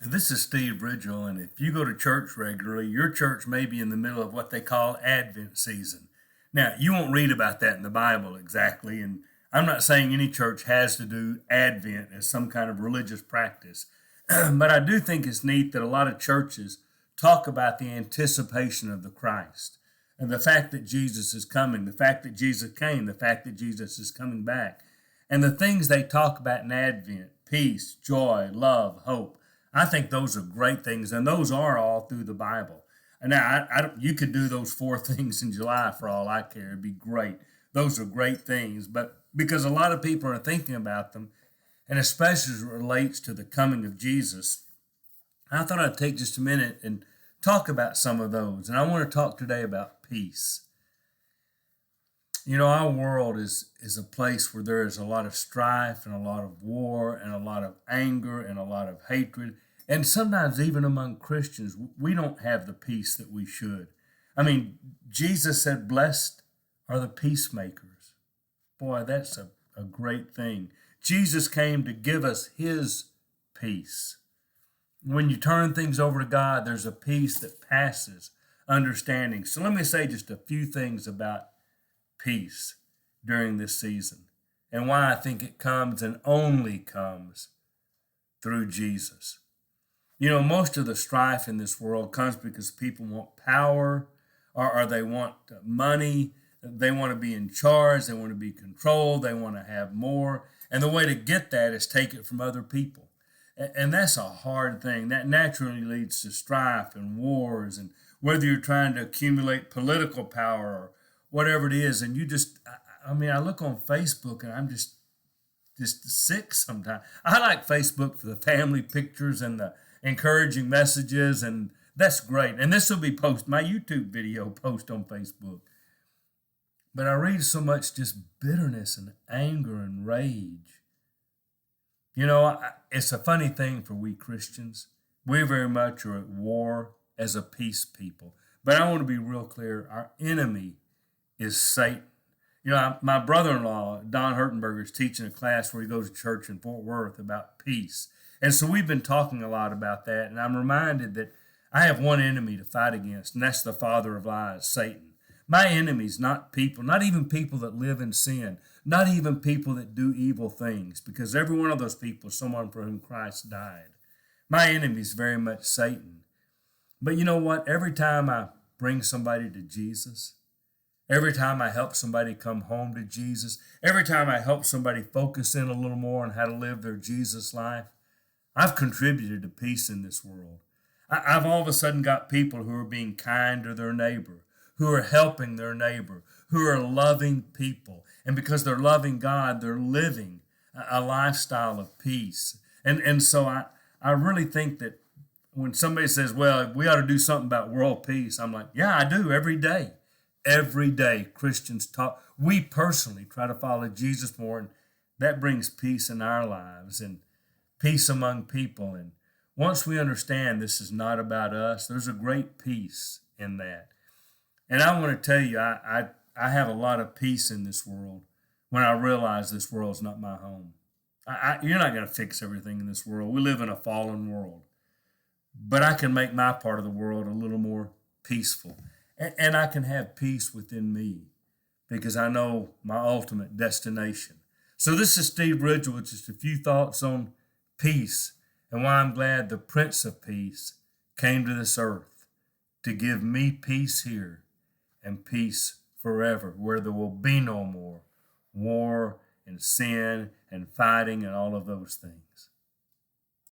This is Steve Ridgel, and if you go to church regularly, your church may be in the middle of what they call Advent season. Now, you won't read about that in the Bible exactly, and I'm not saying any church has to do Advent as some kind of religious practice, but I do think it's neat that a lot of churches talk about the anticipation of the Christ and the fact that Jesus is coming, the fact that Jesus came, the fact that Jesus is coming back, and the things they talk about in Advent peace, joy, love, hope. I think those are great things, and those are all through the Bible. And now, you could do those four things in July for all I care. It'd be great. Those are great things, but because a lot of people are thinking about them, and especially as it relates to the coming of Jesus, I thought I'd take just a minute and talk about some of those. And I want to talk today about peace. You know, our world is a place where there is a lot of strife and a lot of war and a lot of anger and a lot of hatred. And sometimes, even among Christians, we don't have the peace that we should. I mean, Jesus said, "Blessed are the peacemakers." Boy, that's a great thing. Jesus came to give us his peace. When you turn things over to God, there's a peace that passes understanding. So let me say just a few things about peace during this season and why I think it comes and only comes through Jesus. You know, most of the strife in this world comes because people want power or they want money. They want to be in charge. They want to be controlled. They want to have more. And the way to get that is take it from other people. And that's a hard thing. That naturally leads to strife and wars, and whether you're trying to accumulate political power or whatever it is. And you just, I mean, I look on Facebook and I'm just sick sometimes. I like Facebook for the family pictures and the encouraging messages, and that's great. And this will be my YouTube video post on Facebook. But I read so much just bitterness and anger and rage. You know, it's a funny thing for we Christians. We very much are at war as a peace people. But I want to be real clear. Our enemy is Satan. You know, my brother-in-law, Don Hertenberger, is teaching a class where he goes to church in Fort Worth about peace. And so we've been talking a lot about that. And I'm reminded that I have one enemy to fight against, and that's the father of lies, Satan. My enemies, not people, not even people that live in sin, not even people that do evil things, because every one of those people is someone for whom Christ died. My enemy is very much Satan. But you know what? Every time I bring somebody to Jesus, every time I help somebody come home to Jesus, every time I help somebody focus in a little more on how to live their Jesus life, I've contributed to peace in this world. I've all of a sudden got people who are being kind to their neighbor, who are helping their neighbor, who are loving people. And because they're loving God, they're living a lifestyle of peace. And so I really think that when somebody says, well, we ought to do something about world peace, I'm like, yeah, I do every day. Every day, Christians talk. We personally try to follow Jesus more, and that brings peace in our lives and peace among people. And once we understand this is not about us, there's a great peace in that. And I want to tell you, I have a lot of peace in this world when I realize this world's not my home. You're not going to fix everything in this world. We live in a fallen world. But I can make my part of the world a little more peaceful. And I can have peace within me because I know my ultimate destination. So this is Steve Ridgel with just a few thoughts on peace and why I'm glad the Prince of Peace came to this earth to give me peace here and peace forever, where there will be no more war and sin and fighting and all of those things.